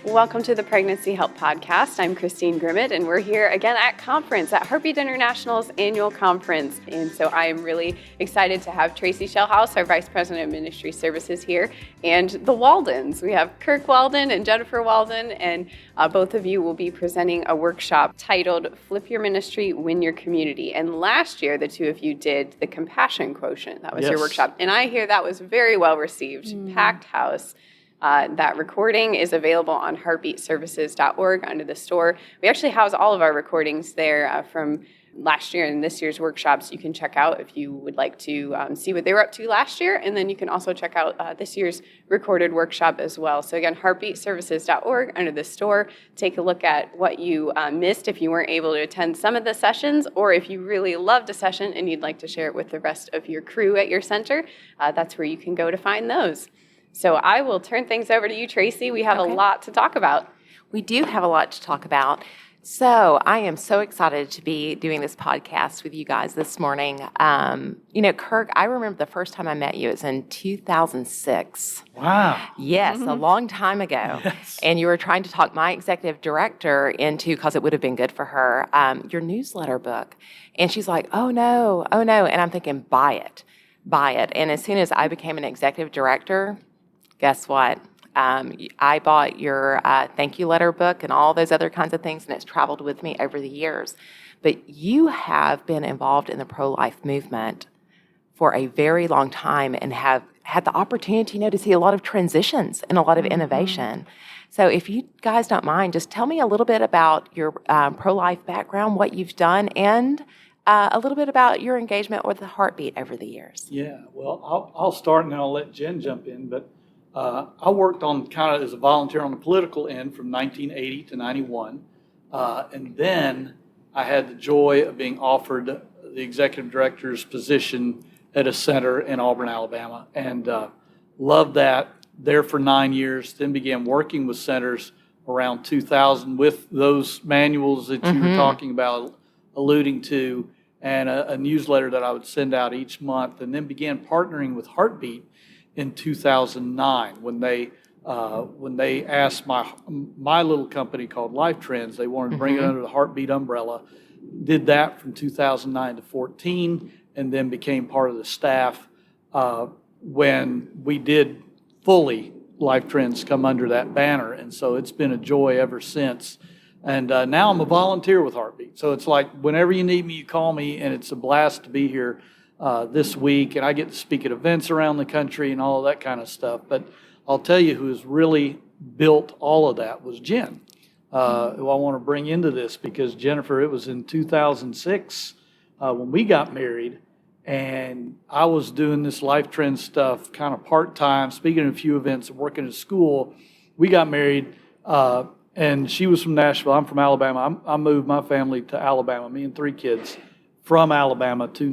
Welcome to the Pregnancy Help Podcast. I'm Christine Grimmett, and we're here again at Heartbeat International's annual conference. And so I am really excited to have Tracie Shellhouse, our Vice President of Ministry Services here, and the Waldens. We have Kirk Walden and Jennifer Walden, and both of you will be presenting a workshop titled Flip Your Ministry, Win Your Community. And last year, the two of you did the Compassion Quotient. That was your workshop. And I hear that was very well received, packed house. That recording is available on heartbeatservices.org under the store. We actually house all of our recordings there from last year and this year's workshops. You can check out if you would like to see what they were up to last year, and then you can also check out this year's recorded workshop as well. So again, heartbeatservices.org under the store. Take a look at what you missed if you weren't able to attend some of the sessions, or if you really loved a session and you'd like to share it with the rest of your crew at your center, that's where you can go to find those. So I will turn things over to you, Tracie. We have a lot to talk about. We do have a lot to talk about. So I am so excited to be doing this podcast with you guys this morning. Kirk, I remember the first time I met you. It was in 2006. Wow. Yes, a long time ago. Yes. And you were trying to talk my executive director into, because it would have been good for her, your newsletter book. And she's like, oh no. And I'm thinking, buy it. And as soon as I became an executive director, guess what? I bought your thank you letter book and all those other kinds of things, and it's traveled with me over the years. But you have been involved in the pro-life movement for a very long time and have had the opportunity, to see a lot of transitions and a lot of innovation. So if you guys don't mind, just tell me a little bit about your pro-life background, what you've done, and a little bit about your engagement with the Heartbeat over the years. Yeah, well, I'll start and then I'll let Jen jump in. But I worked on kind of as a volunteer on the political end from 1980 to 91. And then I had the joy of being offered the executive director's position at a center in Auburn, Alabama. And loved that, there for 9 years, then began working with centers around 2000 with those manuals that you were talking about, alluding to, and a newsletter that I would send out each month, and then began partnering with Heartbeat in 2009 when they asked my little company called Life Trends. They wanted to bring it under the Heartbeat umbrella. Did that from 2009 to 14, and then became part of the staff when we did fully Life Trends come under that banner. And so it's been a joy ever since. And now I'm a volunteer with Heartbeat. So it's like whenever you need me, you call me, and it's a blast to be here this week. And I get to speak at events around the country and all of that kind of stuff. But I'll tell you who has really built all of that was Jen, who I want to bring into this, because Jennifer, it was in 2006 when we got married, and I was doing this Life Trend stuff kind of part-time, speaking at a few events and working at school. We got married. And she was from Nashville. I'm from Alabama. I moved my family to Alabama, me and 3 kids, from Alabama to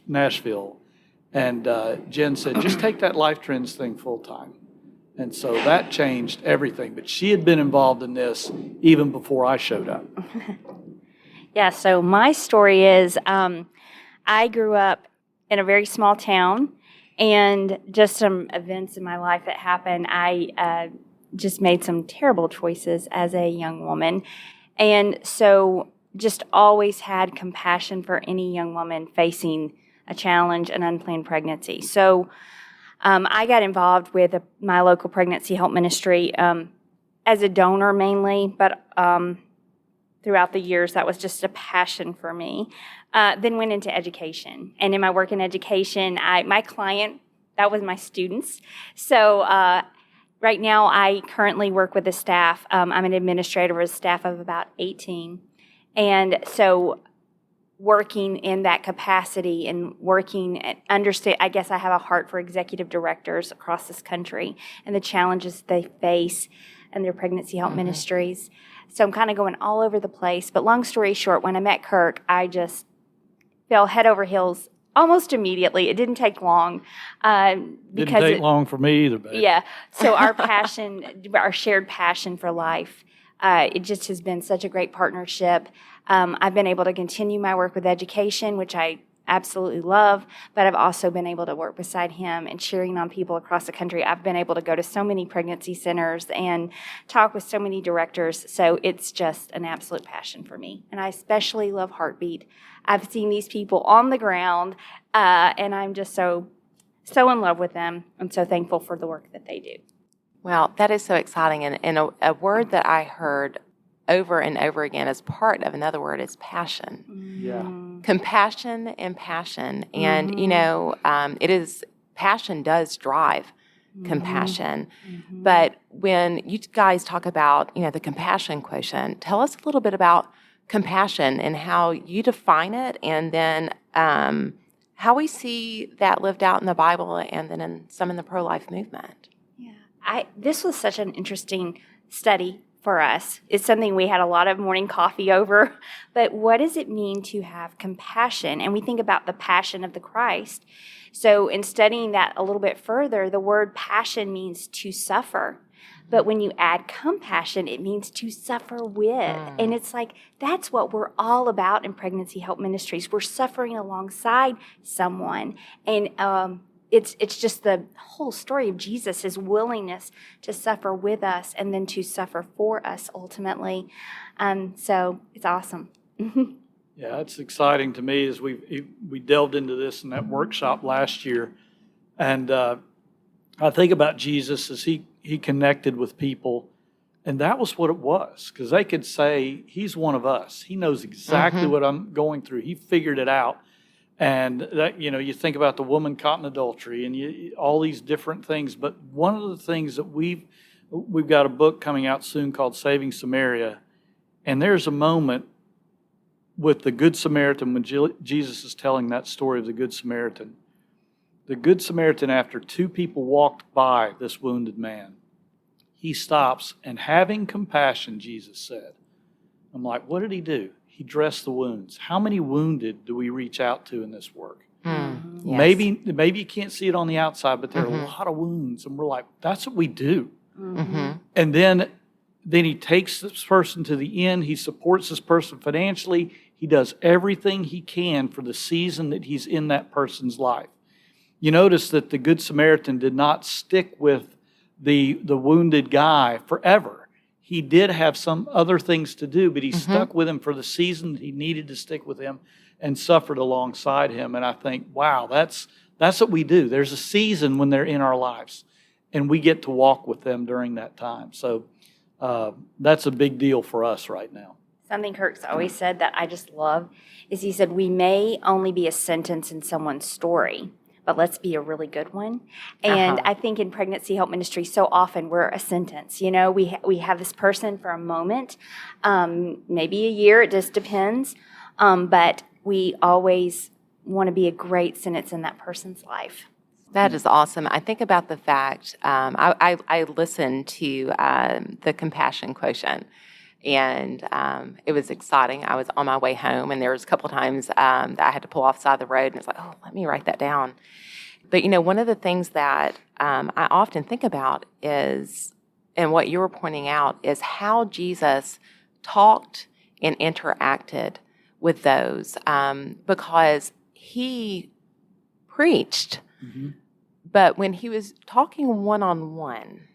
Nashville. And Jen said, just take that Life Trends thing full time. And so that changed everything. But she had been involved in this even before I showed up. Yeah, so my story is I grew up in a very small town, and just some events in my life that happened, I just made some terrible choices as a young woman. And so just always had compassion for any young woman facing a challenge, an unplanned pregnancy. So I got involved with my local pregnancy help ministry as a donor mainly, but throughout the years that was just a passion for me. Then went into education. And in my work in education, my client, that was my students. So right now, I currently work with a staff. I'm an administrator with a staff of about 18. And so working in that capacity and working and understand, I guess I have a heart for executive directors across this country and the challenges they face in their pregnancy help ministries. So I'm kind of going all over the place. But long story short, when I met Kirk, I just fell head over heels almost immediately. It didn't take long. Didn't take long for me either, babe. Yeah. So our passion, our shared passion for life, it just has been such a great partnership. I've been able to continue my work with education, which I absolutely love, but I've also been able to work beside him and cheering on people across the country. I've been able to go to so many pregnancy centers and talk with so many directors. So it's just an absolute passion for me. And I especially love Heartbeat. I've seen these people on the ground, and I'm just so in love with them. I'm so thankful for the work that they do. Well, that is so exciting. And a word that I heard over and over again as part of another word is passion. Yeah. Compassion and passion. And, it is, passion does drive compassion. But when you guys talk about, the compassion quotient, tell us a little bit about compassion and how you define it, and then how we see that lived out in the Bible and then in the pro-life movement. Yeah, this was such an interesting study for us. It's something we had a lot of morning coffee over. But what does it mean to have compassion? And we think about the passion of the Christ. So in studying that a little bit further, the word passion means to suffer. But when you add compassion, it means to suffer with. And it's like, that's what we're all about in Pregnancy Help Ministries. We're suffering alongside someone. And it's just the whole story of Jesus, his willingness to suffer with us and then to suffer for us ultimately. So it's awesome. Yeah, it's exciting to me as we delved into this in that workshop last year. And I think about Jesus as he connected with people. And that was what it was, because they could say, he's one of us. He knows exactly what I'm going through. He figured it out. And that, you think about the woman caught in adultery and all these different things. But one of the things that we've got a book coming out soon called Saving Samaria. And there's a moment with the Good Samaritan when Jesus is telling that story of the Good Samaritan. The Good Samaritan, after two people walked by this wounded man, he stops, and having compassion, Jesus said. I'm like, what did he do? He dressed the wounds. How many wounded do we reach out to in this work? Yes. Maybe you can't see it on the outside, but there are a lot of wounds. And we're like, that's what we do. And then he takes this person to the end. He supports this person financially. He does everything he can for the season that he's in that person's life. You notice that the Good Samaritan did not stick with the wounded guy forever. He did have some other things to do, but he stuck with him for the season that he needed to stick with him and suffered alongside him. And I think, wow, that's what we do. There's a season when they're in our lives, and we get to walk with them during that time. So that's a big deal for us right now. Something Kirk's always said that I just love is he said, we may only be a sentence in someone's story, but let's be a really good one. And I think in Pregnancy Help Ministry, so often we're a sentence. We have this person for a moment, maybe a year, it just depends. But we always want to be a great sentence in that person's life. That is awesome. I think about the fact, I listened to the compassion quotient, and it was exciting. I was on my way home, and there was a couple of times that I had to pull off the side of the road, and it's like, oh, let me write that down. But, one of the things that I often think about is, and what you were pointing out, is how Jesus talked and interacted with those, because he preached, but when he was talking one-on-one,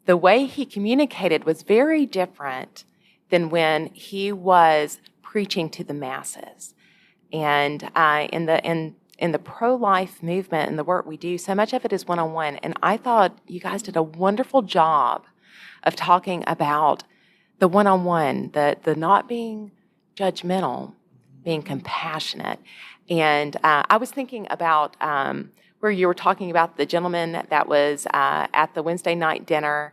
the way he communicated was very different than when he was preaching to the masses. And in the pro-life movement and the work we do, so much of it is one-on-one. And I thought you guys did a wonderful job of talking about the one-on-one, the not being judgmental, being compassionate. And I was thinking about where you were talking about the gentleman that was at the Wednesday night dinner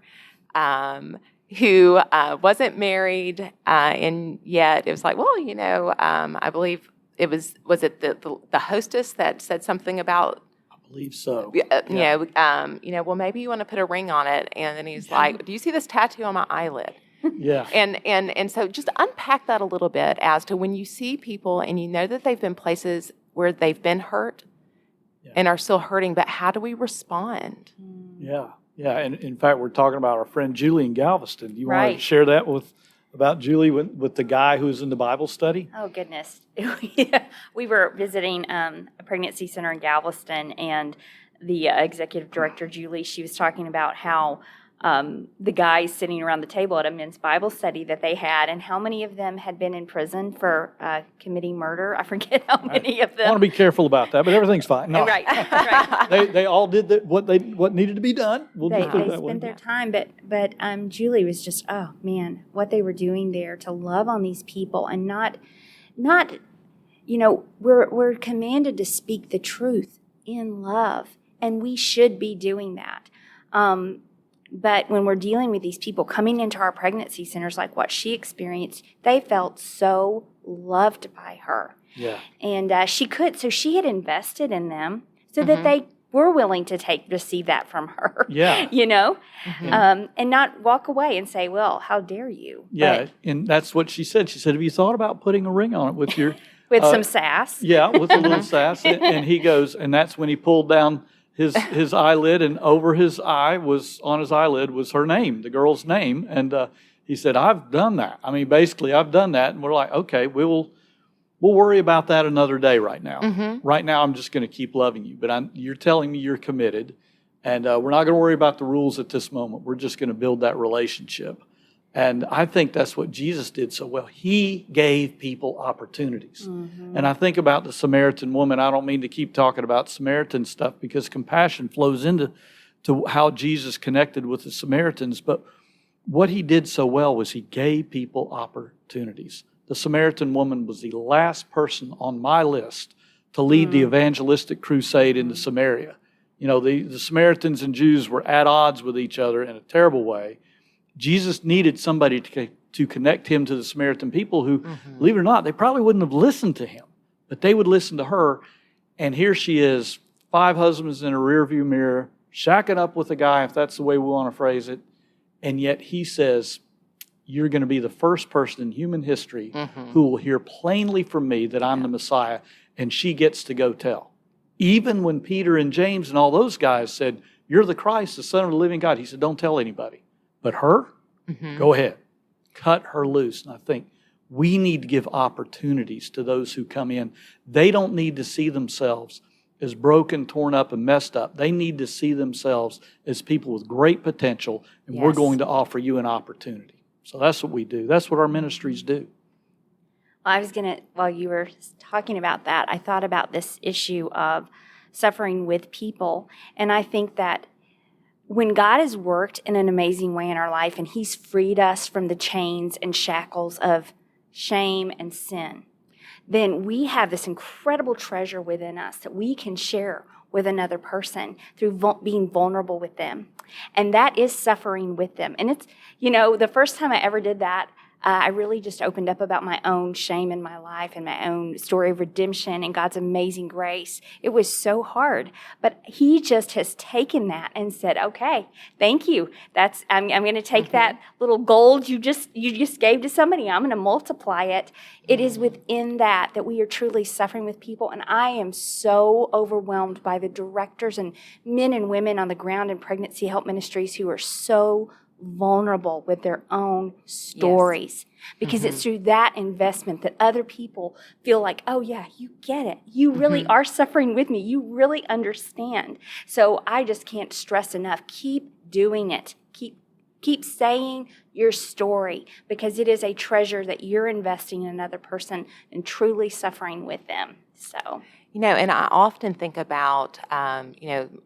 who wasn't married, and yet it was like, well, I believe it was it the hostess that said something about, I believe so. Well, maybe you want to put a ring on it, and then he's like, do you see this tattoo on my eyelid? Yeah. And so just unpack that a little bit as to when you see people and you know that they've been places where they've been hurt and are still hurting, but how do we respond? Yeah. And in fact, we're talking about our friend Julie in Galveston. Do you want Right. to share that with about Julie with the guy who's in the Bible study? Oh, goodness. Yeah. We were visiting a pregnancy center in Galveston, and the executive director, Julie, she was talking about how the guys sitting around the table at a men's Bible study that they had, and how many of them had been in prison for committing murder. I forget how many of them. I want to be careful about that, but everything's fine. No. Right, right. They all did what needed to be done. We'll They just put it that way. spent their time, but Julie was just, oh man, what they were doing there to love on these people and not, we're commanded to speak the truth in love, and we should be doing that. But when we're dealing with these people coming into our pregnancy centers, like what she experienced, they felt so loved by her. Yeah. And so she had invested in them so that they were willing to receive that from her. Yeah. And not walk away and say, well, how dare you? Yeah, and that's what she said. She said, have you thought about putting a ring on it with your... With some sass. Yeah, with a little sass. And he goes, and that's when he pulled down his eyelid, and over his eye on his eyelid was her name, the girl's name. And he said, I've done that. I mean, basically, I've done that. And we're like, okay, we'll worry about that another day right now. Right now, I'm just going to keep loving you. But you're telling me you're committed. And we're not going to worry about the rules at this moment. We're just going to build that relationship. And I think that's what Jesus did so well. He gave people opportunities. And I think about the Samaritan woman. I don't mean to keep talking about Samaritan stuff, because compassion flows into how Jesus connected with the Samaritans. But what he did so well was he gave people opportunities. The Samaritan woman was the last person on my list to lead the evangelistic crusade into Samaria. The Samaritans and Jews were at odds with each other in a terrible way. Jesus needed somebody to connect him to the Samaritan people who, believe it or not, they probably wouldn't have listened to him, but they would listen to her. And here she is, 5 husbands in a rearview mirror, shacking up with a guy, if that's the way we want to phrase it. And yet he says, you're going to be the first person in human history who will hear plainly from me that I'm the Messiah. And she gets to go tell. Even when Peter and James and all those guys said, you're the Christ, the Son of the living God, he said, don't tell anybody. But her, go ahead, cut her loose. And I think we need to give opportunities to those who come in. They don't need to see themselves as broken, torn up, and messed up. They need to see themselves as people with great potential, and we're going to offer you an opportunity. So that's what we do. That's what our ministries do. Well, while you were talking about that, I thought about this issue of suffering with people. And I think that when God has worked in an amazing way in our life, and he's freed us from the chains and shackles of shame and sin, then we have this incredible treasure within us that we can share with another person through being vulnerable with them. And that is suffering with them. And it's, the first time I ever did that, I really just opened up about my own shame in my life and my own story of redemption and God's amazing grace. It was so hard, but he just has taken that and said, okay, thank you. I'm going to take that little gold you just gave to somebody. I'm going to multiply it. It is within that we are truly suffering with people. And I am so overwhelmed by the directors and men and women on the ground in pregnancy help ministries who are so vulnerable with their own stories, because it's through that investment that other people feel like, oh yeah, you get it. You really are suffering with me. You really understand. So I just can't stress enough. Keep doing it. Keep saying your story, because it is a treasure that you're investing in another person and truly suffering with them. So. And I often think about,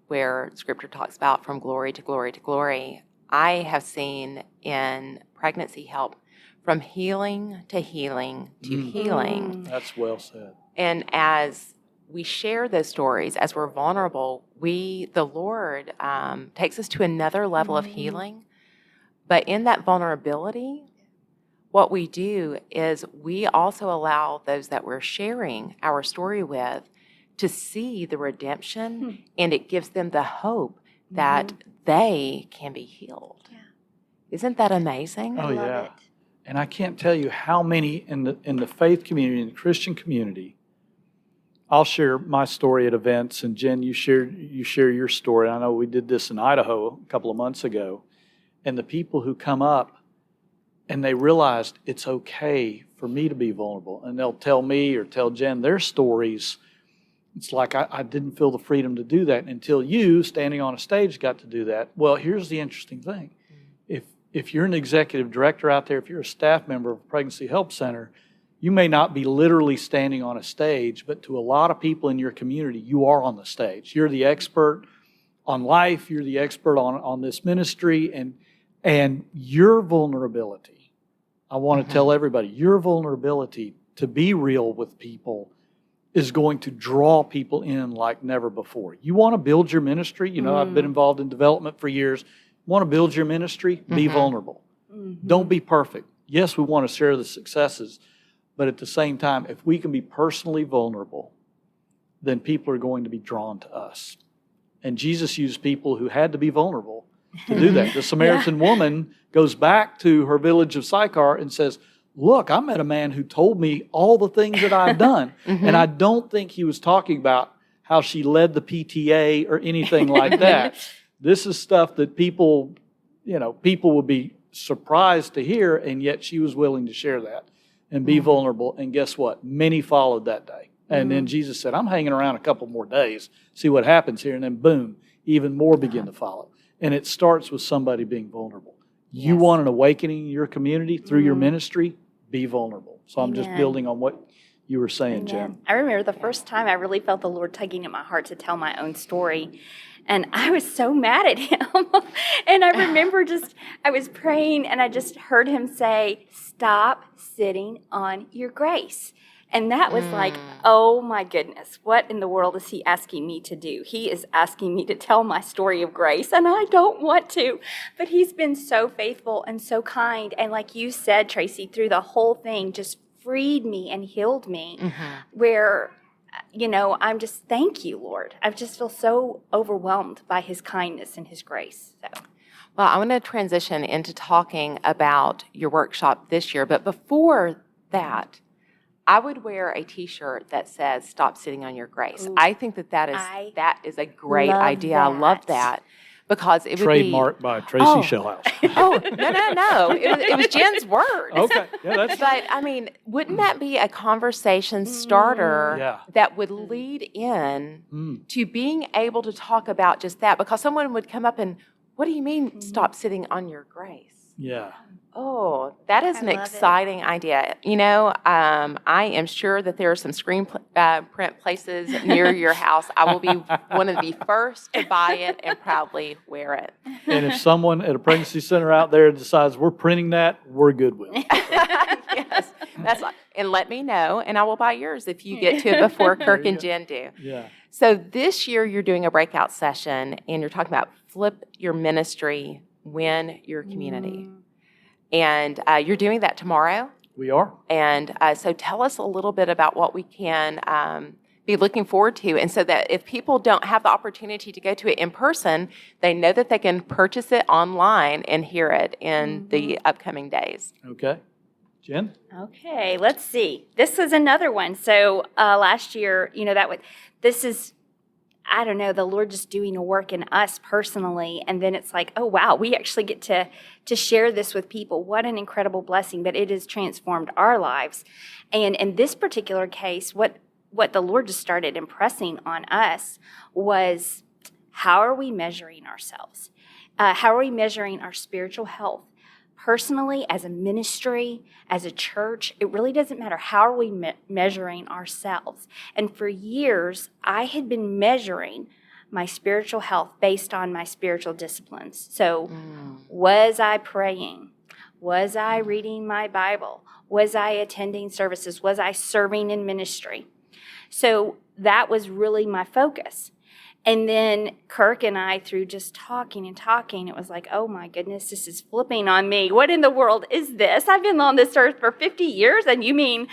where Scripture talks about from glory to glory to glory. I have seen in pregnancy help from healing to healing to healing. That's well said. And as we share those stories, as we're vulnerable, the Lord takes us to another level of healing. But in that vulnerability, what we do is we also allow those that we're sharing our story with to see the redemption, and it gives them the hope that they can be healed. Yeah. Isn't that amazing? Oh, I love yeah. it. And I can't tell you how many in the faith community, in the Christian community, I'll share my story at events, and Jen, you share your story. I know we did this in Idaho a couple of months ago, and the people who come up, and they realized it's okay for me to be vulnerable. And they'll tell me or tell Jen their stories. It's like, I didn't feel the freedom to do that until you, standing on a stage, got to do that. Well, here's the interesting thing. If you're an executive director out there, if you're a staff member of a pregnancy help center, you may not be literally standing on a stage, but to a lot of people in your community, you are on the stage. You're the expert on life. You're the expert on this ministry. And your vulnerability, I want to tell everybody, your vulnerability to be real with people is going to draw people in like never before. You want to build your ministry? You know, I've been involved in development for years. Want to build your ministry? Be vulnerable. Don't be perfect. Yes, we want to share the successes, but at the same time, if we can be personally vulnerable, then people are going to be drawn to us. And Jesus used people who had to be vulnerable to do that. The Samaritan woman goes back to her village of Sychar and says, look, I met a man who told me all the things that I've done. And I don't think he was talking about how she led the PTA or anything like that. This is stuff that people would be surprised to hear, and yet she was willing to share that and be vulnerable. And guess what? Many followed that day. And then Jesus said, I'm hanging around a couple more days, see what happens here. And then boom, even more begin to follow. And it starts with somebody being vulnerable. You want an awakening in your community through your ministry, be vulnerable. So I'm just building on what you were saying, Jen. I remember the first time I really felt the Lord tugging at my heart to tell my own story. And I was so mad at him. And I remember I was praying and I just heard him say, stop sitting on your grace. And that was like, oh my goodness, what in the world is he asking me to do? He is asking me to tell my story of grace, and I don't want to. But he's been so faithful and so kind. And like you said, Tracie, through the whole thing, just freed me and healed me, where, I'm just, thank you, Lord. I just feel so overwhelmed by his kindness and his grace. So. Well, I want to transition into talking about your workshop this year. But before that, I would wear a T-shirt that says, stop sitting on your grace. Ooh. I think that is a great idea. That. I love that. Because it would be... Trademarked by Tracie Shellhouse. No. It was Jen's words. Okay. Yeah, But, wouldn't that be a conversation starter that would lead in to being able to talk about just that? Because someone would come up and, what do you mean, stop sitting on your grace? Yeah. Oh, that is an exciting idea. I am sure that there are some screen print places near your house. I will be one of the first to buy it and proudly wear it. And if someone at a pregnancy center out there decides we're printing that, we're good with it. Yes, and let me know, and I will buy yours if you get to it before Kirk and Jenn do. Yeah. So this year you're doing a breakout session, and you're talking about flip your ministry, win your community. And you're doing that tomorrow? We are. And so tell us a little bit about what we can be looking forward to. And so that if people don't have the opportunity to go to it in person, they know that they can purchase it online and hear it in the upcoming days. Okay. Jen? Okay, let's see. This is another one. So last year, this is, I don't know, the Lord just doing a work in us personally. And then it's like, oh, wow, we actually get to share this with people. What an incredible blessing, but it has transformed our lives. And in this particular case, what the Lord just started impressing on us was, how are we measuring ourselves? How are we measuring our spiritual health? Personally, as a ministry, as a church, it really doesn't matter. How are we measuring ourselves? And for years, I had been measuring my spiritual health based on my spiritual disciplines. So was I praying? Was I reading my Bible? Was I attending services? Was I serving in ministry? So that was really my focus. And then Kirk and I, through just talking, it was like, oh my goodness, this is flipping on me. What in the world is this? I've been on this earth for 50 years, and you mean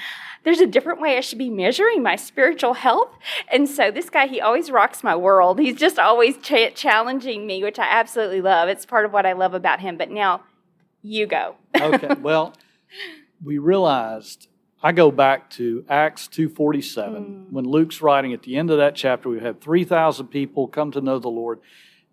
there's a different way I should be measuring my spiritual health? And so this guy, he always rocks my world. He's just always challenging me, which I absolutely love. It's part of what I love about him. But now, you go. Okay, well, we realized... I go back to Acts 2:47, when Luke's writing at the end of that chapter. We've had 3,000 people come to know the Lord,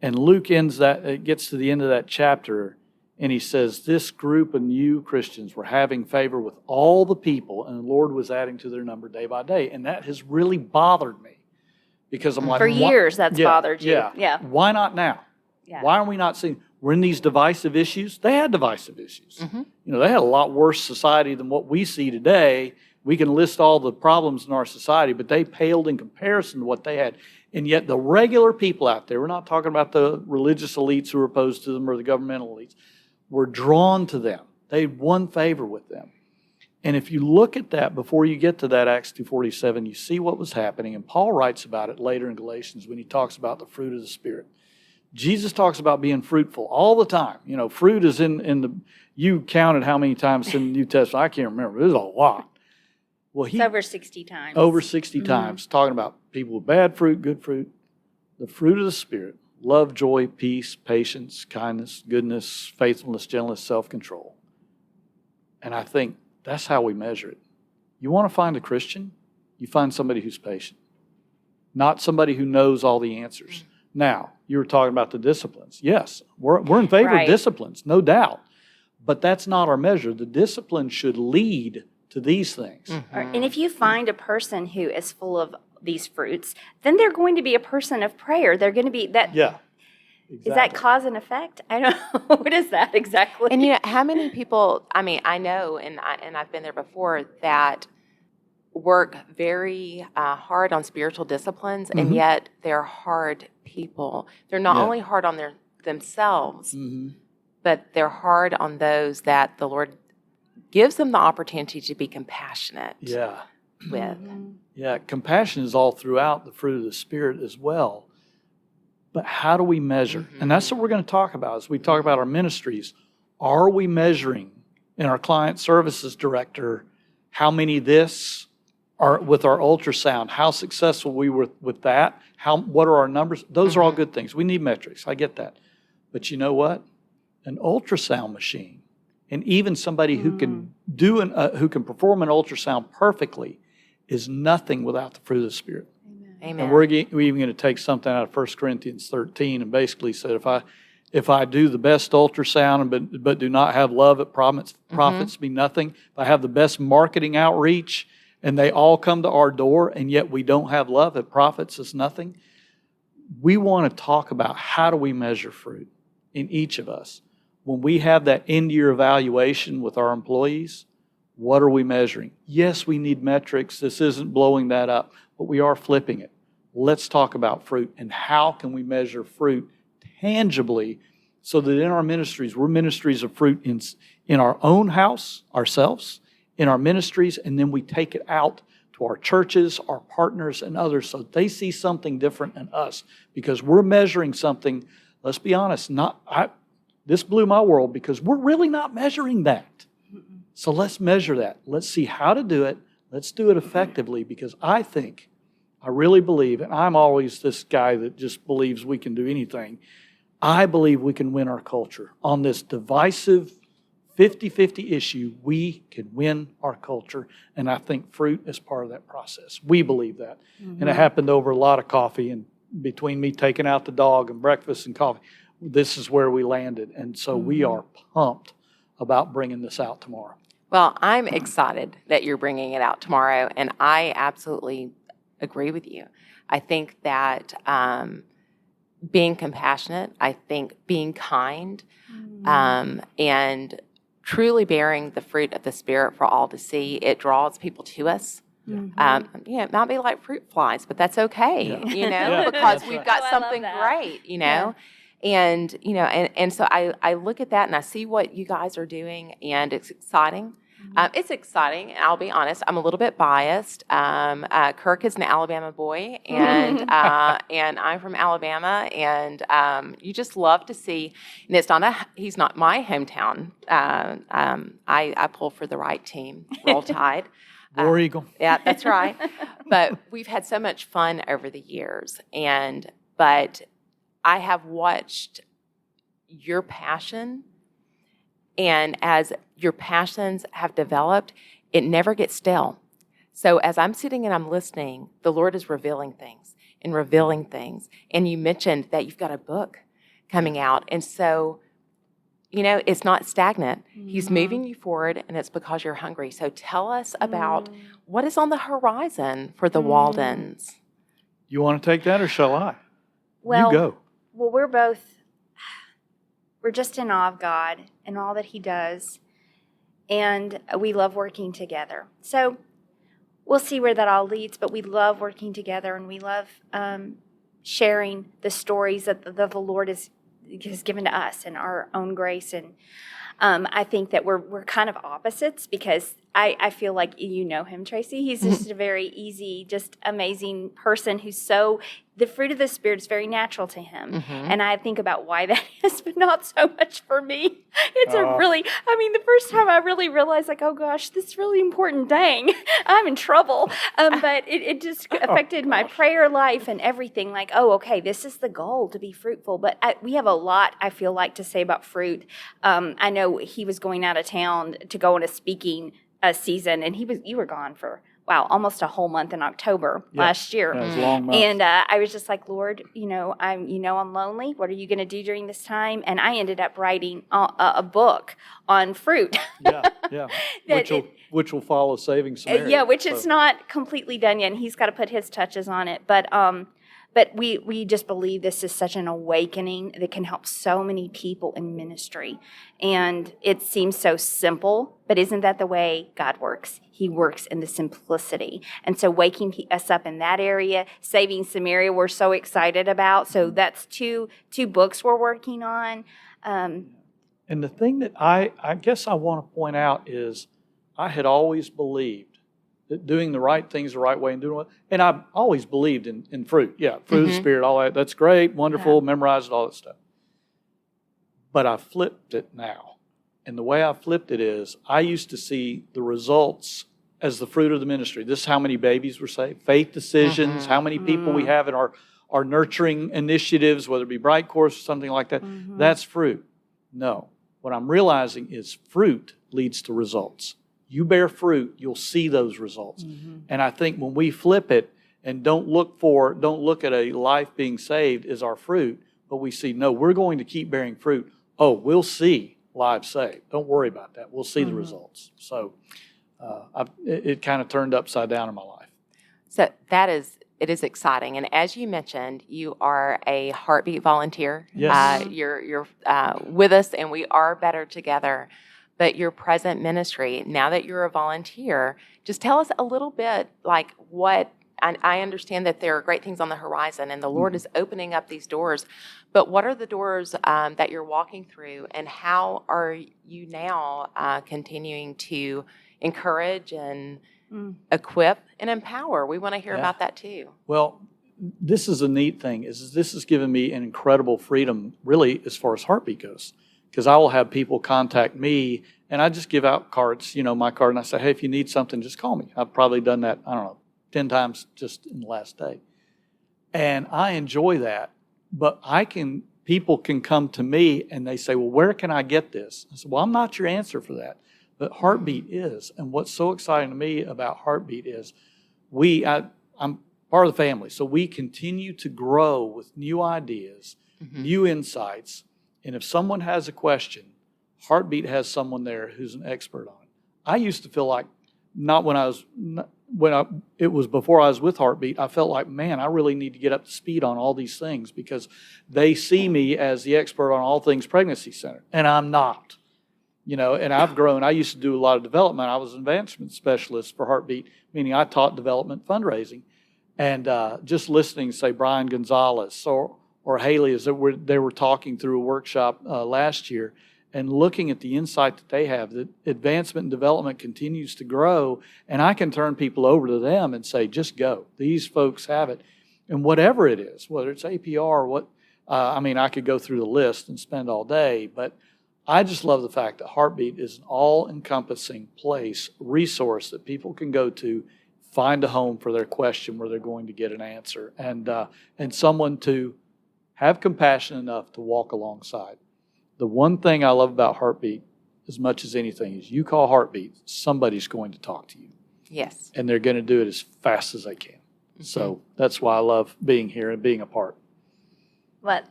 and Luke gets to the end of that chapter, And he says, this group of new Christians were having favor with all the people, and the Lord was adding to their number day by day. And that has really bothered me because I'm like, For years, that's bothered you. Yeah. Why not now? Yeah. Why are we not seeing? We're in these divisive issues. They had divisive issues. They had a lot worse society than what we see today. We can list all the problems in our society, but they paled in comparison to what they had. And yet the regular people out there, we're not talking about the religious elites who are opposed to them or the governmental elites, were drawn to them. They won favor with them. And if you look at that before you get to that Acts 2:47, you see what was happening. And Paul writes about it later in Galatians when he talks about the fruit of the Spirit. Jesus talks about being fruitful all the time. Fruit is in the, you counted how many times in the New Testament. I can't remember. There's a lot. Well, It's over 60 times. Over 60 times, talking about people with bad fruit, good fruit. The fruit of the Spirit, love, joy, peace, patience, kindness, goodness, faithfulness, gentleness, self-control. And I think that's how we measure it. You want to find a Christian? You find somebody who's patient, not somebody who knows all the answers. Now, you were talking about the disciplines. Yes, we're in favor of disciplines, no doubt. But that's not our measure. The discipline should lead to these things. And if you find a person who is full of these fruits, then they're going to be a person of prayer. They're going to be that. Yeah. Exactly. Is that cause and effect? I don't know. What is that exactly? And how many people, I know, and I've been there before, that work very hard on spiritual disciplines, and yet they're hard people. They're not only hard on themselves, but they're hard on those that the Lord gives them the opportunity to be compassionate with. Yeah, compassion is all throughout the fruit of the Spirit as well. But how do we measure? And that's what we're going to talk about as we talk about our ministries. Are we measuring in our client services director how many this are with our ultrasound? How successful we were with that? What are our numbers? Those are all good things. We need metrics. I get that. But you know what? An ultrasound machine, and even somebody who can who can perform an ultrasound perfectly, is nothing without the fruit of the Spirit. Amen. And we're even going to take something out of 1 Corinthians 13 and basically said, if I do the best ultrasound but do not have love, it profits me nothing. If I have the best marketing outreach and they all come to our door and yet we don't have love, it profits us nothing. We want to talk about how do we measure fruit in each of us. When we have that end-year evaluation with our employees, what are we measuring? Yes, we need metrics. This isn't blowing that up, but we are flipping it. Let's talk about fruit and how can we measure fruit tangibly so that in our ministries, we're ministries of fruit in our own house, ourselves, in our ministries, and then we take it out to our churches, our partners, and others so they see something different in us because we're measuring something, let's be honest, this blew my world because we're really not measuring that. So let's measure that. Let's see how to do it. Let's do it effectively because I really believe, and I'm always this guy that just believes we can do anything. I believe we can win our culture. On this divisive 50-50 issue, we can win our culture. And I think fruit is part of that process. We believe that. And it happened over a lot of coffee and between me taking out the dog and breakfast and coffee. This is where we landed. And so we are pumped about bringing this out tomorrow. Well, I'm excited that you're bringing it out tomorrow, and I absolutely agree with you. I think that being compassionate, I think being kind, and truly bearing the fruit of the Spirit for all to see, it draws people to us. It might be like fruit flies, but that's okay, because we've got something great, And, and so I look at that and I see what you guys are doing and it's exciting. It's exciting, and I'll be honest, I'm a little bit biased. Kirk is an Alabama boy, and I'm from Alabama, and you just love to see, and he's not my hometown. I pull for the right team, Roll Tide. War Eagle. Yeah, that's right. But we've had so much fun over the years, but I have watched your passion, and as your passions have developed, it never gets stale. So as I'm sitting and I'm listening, the Lord is revealing things. And you mentioned that you've got a book coming out. And so it's not stagnant. He's moving you forward, and it's because you're hungry. So tell us about what is on the horizon for the Waldens. You want to take that, or shall I? Well, you go. Well, we're just in awe of God and all that He does, and we love working together. So we'll see where that all leads, but we love working together, and we love sharing the stories that the Lord has given to us and our own grace. And I think that we're kind of opposites, because I feel like you know him, Tracie. He's just a very easy, just amazing person who's the fruit of the Spirit is very natural to him. And I think about why that is, but not so much for me. It's the first time I really realized, like, oh gosh, this is really important. Dang, I'm in trouble. But it just affected my prayer life and everything. Like, oh, okay, this is the goal, to be fruitful. But we have a lot, I feel like, to say about fruit. I know he was going out of town to go on a speaking season, and you were gone for almost a whole month in October last year. That was a long month. And I was just like, Lord, I'm lonely. What are you going to do during this time? And I ended up writing a book on fruit. Yeah. Which will follow Saving Samaria. It's not completely done yet, and he's got to put his touches on it. But we just believe this is such an awakening that can help so many people in ministry. And it seems so simple, but isn't that the way God works? He works in the simplicity. And so waking us up in that area, Saving Samaria, we're so excited about. So that's two books we're working on. And the thing that I guess I want to point out is I had always believed that doing the right things the right way and doing and I've always believed in fruit. Yeah, fruit of the Spirit, all that. That's great, wonderful, memorized all that stuff. But I flipped it now. And the way I flipped it is I used to see the results as the fruit of the ministry. This is how many babies were saved, faith decisions, how many people we have in our nurturing initiatives, whether it be Bright Course or something like that. That's fruit. No. What I'm realizing is fruit leads to results. You bear fruit, you'll see those results. And I think when we flip it and don't look at a life being saved as our fruit, but we see, no, we're going to keep bearing fruit. Oh, we'll see lives saved. Don't worry about that. We'll see the results. So it kind of turned upside down in my life. So it is exciting. And as you mentioned, you are a Heartbeat volunteer. Yes. You're with us, and we are better together. But your present ministry, now that you're a volunteer, just tell us a little bit, like what, I understand that there are great things on the horizon, and the Lord is opening up these doors, but what are the doors that you're walking through, and how are you now continuing to encourage and equip and empower? We want to hear about that too. Well, this is a neat thing, is this has given me an incredible freedom, really, as far as Heartbeat goes. Because I will have people contact me, and I just give out cards, my card, and I say, hey, if you need something, just call me. I've probably done that, 10 times just in the last day. And I enjoy that, but people can come to me and they say, well, where can I get this? I said, well, I'm not your answer for that, but Heartbeat is. And what's so exciting to me about Heartbeat is I'm part of the family, so we continue to grow with new ideas, new insights. And if someone has a question, Heartbeat has someone there who's an expert on it. I used to feel like, it was before I was with Heartbeat, I felt like, man, I really need to get up to speed on all these things because they see me as the expert on all things pregnancy center, and I'm not. And I've grown. I used to do a lot of development. I was an advancement specialist for Heartbeat, meaning I taught development fundraising. And just listening, say, Brian Gonzalez or Haley, as they were talking through a workshop last year, and looking at the insight that they have, that advancement and development continues to grow, and I can turn people over to them and say, just go. These folks have it. And whatever it is, whether it's APR, I could go through the list and spend all day, but I just love the fact that Heartbeat is an all-encompassing place, resource that people can go to, find a home for their question where they're going to get an answer, and someone to have compassion enough to walk alongside. The one thing I love about Heartbeat, as much as anything, is you call Heartbeat, somebody's going to talk to you. Yes. And they're going to do it as fast as they can. So that's why I love being here and being a part. Well,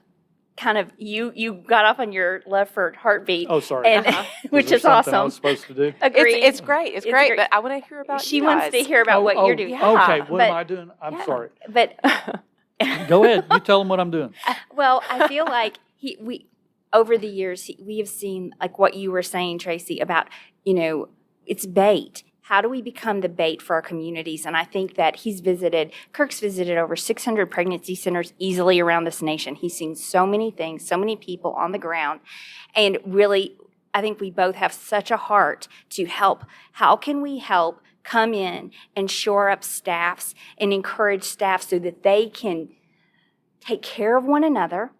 kind of you got off on your love for Heartbeat. Oh, sorry. And, which Was there is something I awesome. was supposed to do? Agreed. It's great. It's great. But I want to hear about She you wants guys. to hear about what you're doing. Yeah. Okay, what But- am I doing? I'm sorry. But Go ahead. You tell them what I'm doing. well, I feel like we over the years we have seen, like what you were saying, Tracie, about it's bait. How do we become the bait for our communities? And I think that Kirk's visited over 600 pregnancy centers easily around this nation. He's seen so many things, so many people on the ground. And really, I think we both have such a heart to help. How can we help come in and shore up staffs and encourage staff so that they can take care of one another?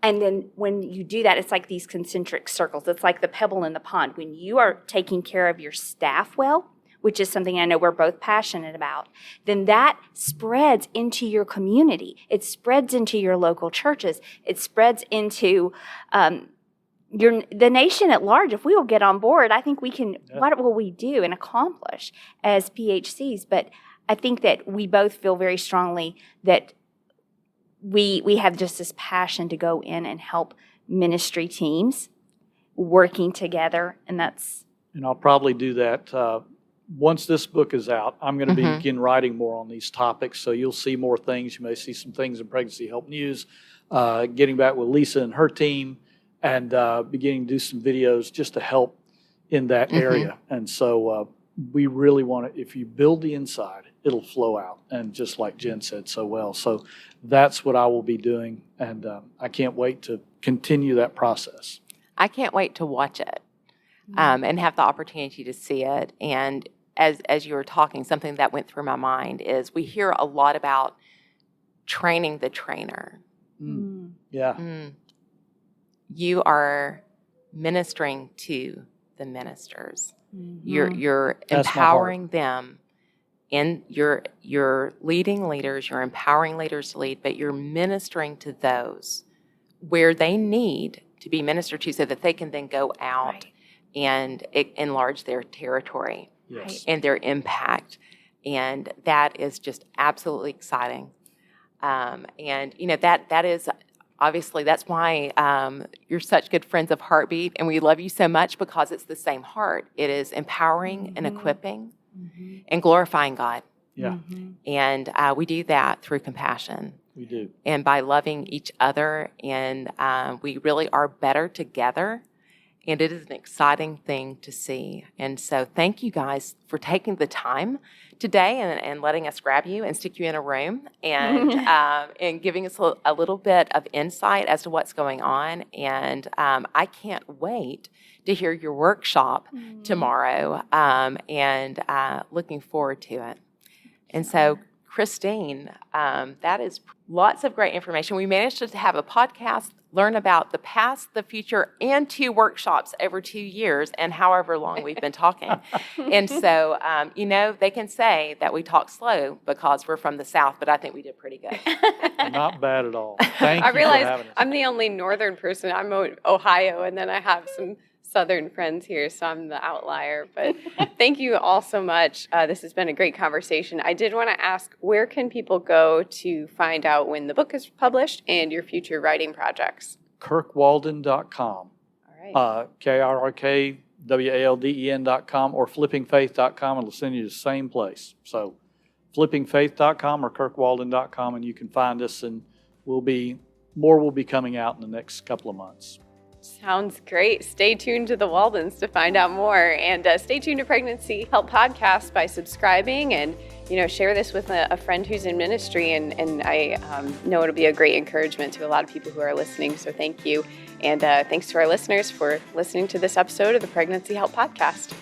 And then when you do that, it's like these concentric circles. It's like the pebble in the pond. When you are taking care of your staff well, which is something I know we're both passionate about, then that spreads into your community. It spreads into your local churches. It spreads into the nation at large. If we will get on board, I think we can, what will we do and accomplish as PHCs? But I think that we both feel very strongly that we have just this passion to go in and help ministry teams working together, and that's... And I'll probably do that once this book is out. I'm going to begin writing more on these topics, so you'll see more things. You may see some things in Pregnancy Help News, getting back with Lisa and her team, and beginning to do some videos just to help in that area. And so we really want to, if you build the inside, it'll flow out, and just like Jen said so well. So that's what I will be doing, and I can't wait to continue that process. I can't wait to watch it and have the opportunity to see it. And as you were talking, something that went through my mind is we hear a lot about training the trainer. Yeah. You are ministering to the ministers. You're That's empowering them. And you're leading leaders, you're empowering leaders to lead, but you're ministering to those where they need to be ministered to so that they can then go out and enlarge their territory and their impact. And that is just absolutely exciting. And, that is obviously, that's why you're such good friends of Heartbeat, and we love you so much because it's the same heart. It is empowering and equipping. And glorifying God. Yeah. And we do that through compassion. We do. And by loving each other. And we really are better together. And it is an exciting thing to see. And so thank you guys for taking the time today and letting us grab you and stick you in a room and giving us a little bit of insight as to what's going on. And I can't wait to hear your workshop tomorrow, and looking forward to it. And so, Christine, that is lots of great information. We managed to have a podcast, learn about the past, the future, and 2 workshops over 2 years, and however long we've been talking. And so, they can say that we talk slow because we're from the South, but I think we did pretty good. Not bad at all. Thank you I realize for having us. I'm the only northern person. I'm Ohio, and then I have some southern friends here, so I'm the outlier. But thank you all so much. This has been a great conversation. I did want to ask, where can people go to find out when the book is published and your future writing projects? KirkWalden.com. All right. KirkWalden.com or flippingfaith.com, and it'll send you to the same place. So flippingfaith.com or KirkWalden.com, and you can find us, and more will be coming out in the next couple of months. Sounds great. Stay tuned to the Waldens to find out more, and stay tuned to Pregnancy Help Podcast by subscribing, and share this with a friend who's in ministry, and I know it'll be a great encouragement to a lot of people who are listening. So thank you, and thanks to our listeners for listening to this episode of the Pregnancy Help Podcast.